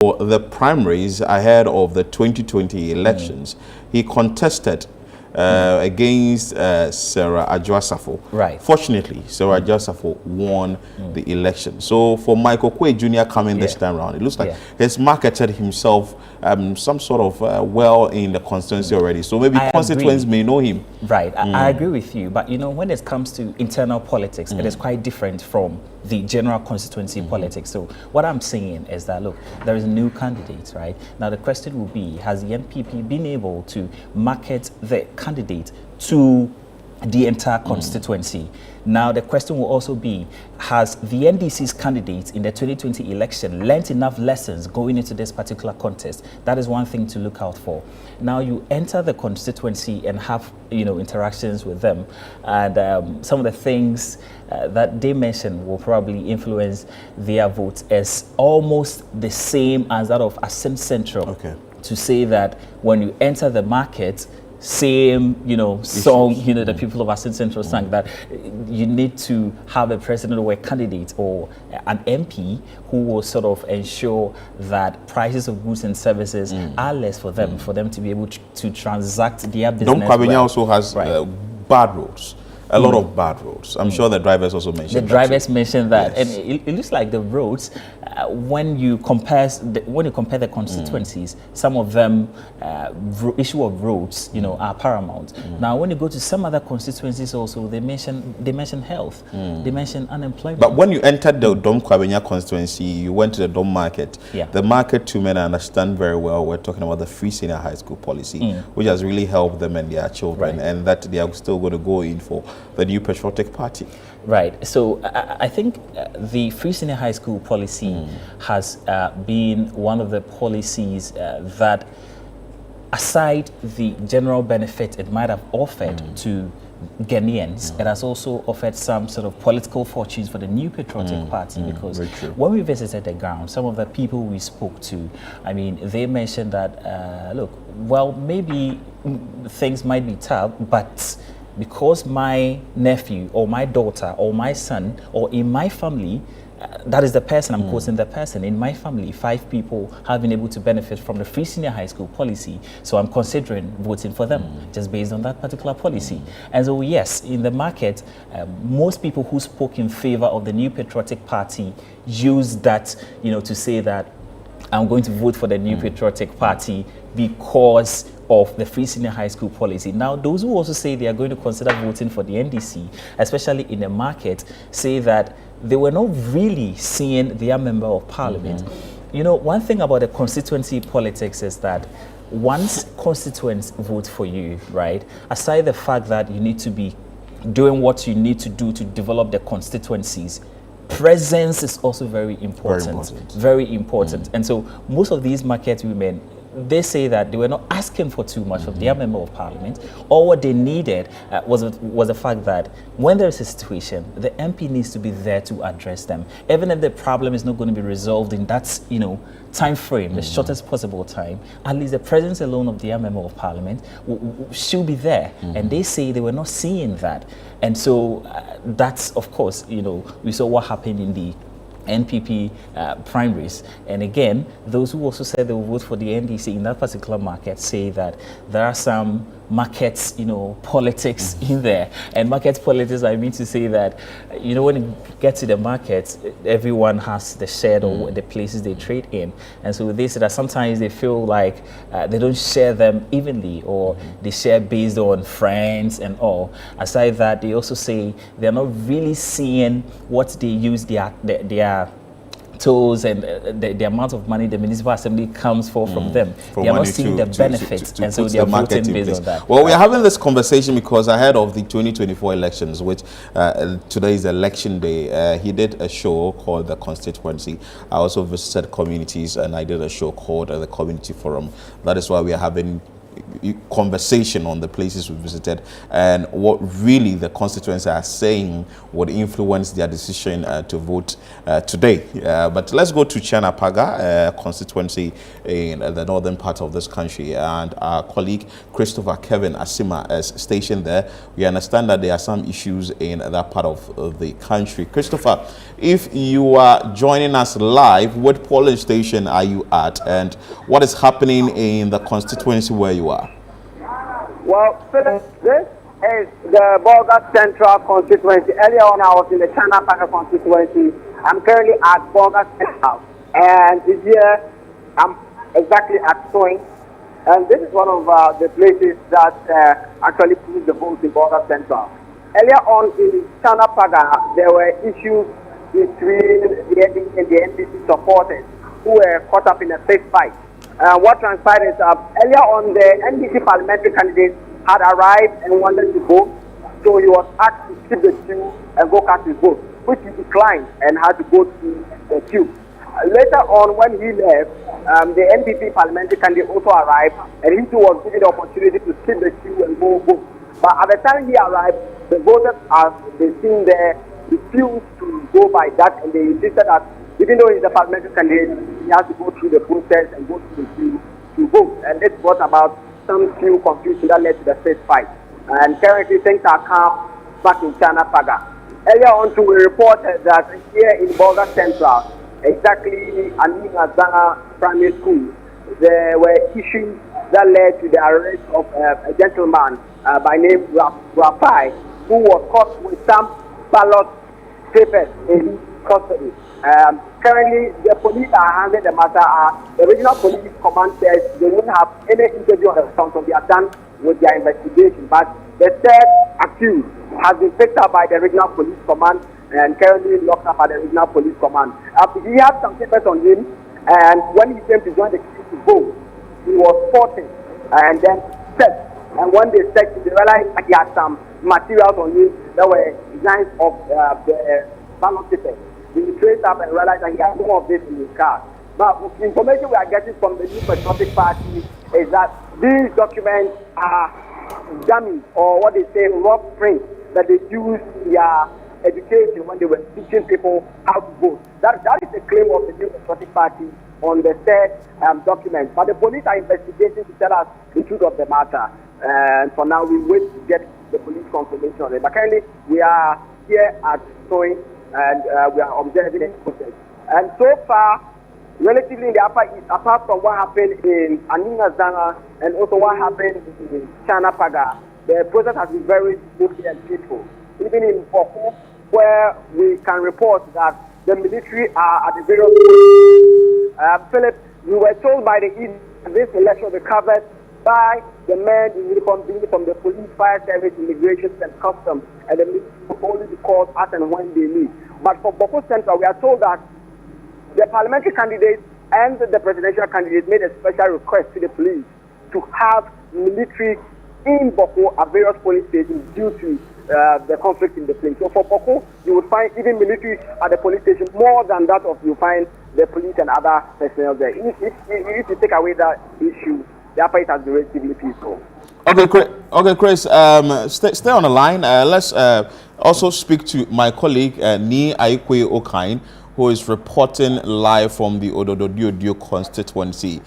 For the primaries ahead of the 2020 elections, he contested against Sarah Adjoasafo. Right. Fortunately, Sarah Adjoasafo won the election. So for Michael Quay Jr. coming this time around, it looks like he's marketed himself some sort of well in the constituency already. So maybe constituents may know him. Right. I agree with you. But, you know, when it comes to internal politics, it is quite different from the general constituency politics. So what I'm saying is that, look, there is a new candidate, right? Now the question will be, has the NPP been able to market the candidate to the entire constituency? Now the question will also be, has the NDC's candidate in the 2020 election learnt enough lessons going into this particular contest? That is one thing to look out for. Now you enter the constituency and have, you know, interactions with them, and some of the things that they mention will probably influence their vote as almost the same as that of Ascent Central. Okay. To say that when you enter the market, same, you know, song, you know, the people of Ascent Central sang, that you need to have a president or a candidate or an MP who will sort of ensure that prices of goods and services are less for them, to be able to transact their business. Dom Kwabenya also has bad roads. A lot of bad roads. I'm sure the drivers also mentioned that. The drivers mentioned that, and it looks like the roads, when you compare the constituencies, some of them issue of roads, you know, are paramount. Now, when you go to some other constituencies, also they mention health, they mention unemployment. But when you entered the Dom Kwabenya constituency, you went to the Dom market. The market, to men, I understand very well. We're talking about the free senior high school policy, which has really helped them and their children, and that they are still going to go in for the new patriotic party. Right. So I think the free senior high school policy has been one of the policies that, aside the general benefit it might have offered to Ghanaians, it has also offered some sort of political fortunes for the new patriotic party, because when we visited the ground, some of the people we spoke to, I mean, they mentioned that, look, well, maybe things might be tough, but because my nephew or my daughter or my son or in my family, that is the person, I'm quoting the person, in my family, 5 people have been able to benefit from the free senior high school policy. So I'm considering voting for them just based on that particular policy. And so, yes, in the market, most people who spoke in favor of the new patriotic party used that, you know, to say that I'm going to vote for the new patriotic party because of the free senior high school policy. Now, those who also say they are going to consider voting for the NDC, especially in the market, say that they were not really seeing their member of parliament. You know, one thing about the constituency politics is that once constituents vote for you, right, aside the fact that you need to be doing what you need to do to develop the constituencies, presence is also very important. Very important. And so most of these market women, they say that they were not asking for too much from their member of parliament. All what they needed was the fact that when there is a situation, the MP needs to be there to address them. Even if the problem is not going to be resolved in that, you know, time frame, the shortest possible time, at least the presence alone of their member of parliament should be there. And they say they were not seeing that. And so that's, of course, you know, we saw what happened in the NPP primaries. And again, those who also said they will vote for the NDC in that particular market say that there are some markets, you know, politics in there. And market politics, I mean to say that, you know, when you get to the market, everyone has the shed or the places they trade in. And so they say that sometimes they feel like they don't share them evenly, or they share based on friends and all. Aside that, they also say they're not really seeing what they use their tolls and the amount of money the municipal assembly comes for from them. They are not seeing the benefits, and so they are voting based on that. Well, we are having this conversation because ahead of the 2024 elections, which today is election day, he did a show called The Constituency. I also visited communities and I did a show called The Community Forum. That is why we are having conversation on the places we visited and what really the constituency are saying would influence their decision to vote today. But let's go to Chanapaga constituency in the northern part of this country, and our colleague Christopher Kevin Asima is stationed there. We understand that there are some issues in that part of the country. Christopher, if you are joining us live, what polling station are you at, and what is happening in the constituency where you are? Well, Philip, this is the Bolga Central constituency. Earlier on, I was in the Chanapaga constituency. I'm currently at Bolga Central, and here I'm exactly at Soin. And this is one of the places that actually put the votes in Bolga Central. Earlier on in Chanapaga, there were issues between the NDC and the NDC supporters who were caught up in a fist fight. What transpired is earlier on, the NDC parliamentary candidate had arrived and wanted to vote, so he was asked to skip the queue and go cast his vote, which he declined and had to go to the queue. Later on, when he left, the NDP parliamentary candidate also arrived, and he too was given the opportunity to skip the queue and go vote. But at the time he arrived, the voters, as they seen there, refused to go by that, and they insisted that even though he's a parliamentary candidate, he has to go through the process and go through the queue to vote. And this brought about some few confusion that led to the fist fight. And currently things are calm back in Chanapaga. Earlier on, we reported that here in Bolga Central, exactly Anina Zanga Primary School, there were issues that led to the arrest of a gentleman by name Rapai, who was caught with some ballot papers in his custody. Currently, the police are handling the matter. The regional police command says they won't have any interview on the ground, so they are done with their investigation. But the third accused has been picked up by the regional police command and currently locked up by the regional police command. He had some papers on him, and when he came to join the queue to vote, he was spotted and then searched. And when they checked, they realized that he had some materials on him that were designs of the ballot papers. We traced up and realized that he had some of this in his car. But the information we are getting from the New Patriotic Party is that these documents are dummies, or what they say, rough prints that they use in their education when they were teaching people how to vote. That is the claim of the New Patriotic Party on the third document. But the police are investigating to tell us the truth of the matter. And for now, we wait to get the police confirmation on it. But currently, we are here at Soin, and we are observing the process. And so far, relatively in the Upper East, apart from what happened in Anina Zanga and also what happened in Chanapaga, the process has been very smooth and peaceful. Even in Boko, where we can report that the military are at the various points. Philip, we were told by the East that this election will be covered by the men in uniform from the police, fire service, immigration, and customs, and the military will only be called as and when they need. But for Bolga Central, we are told that the parliamentary candidate and the presidential candidate made a special request to the police to have military in Boko at various police stations due to the conflict in the place. So for Boko, you would find even military at the police station more than that of you find the police and other personnel there. If you take away that issue, the Upper East has been relatively peaceful. Okay, Chris, stay on the line. Let's also speak to my colleague, Ni Aikwe Okain, who is reporting live from the Odododio constituency.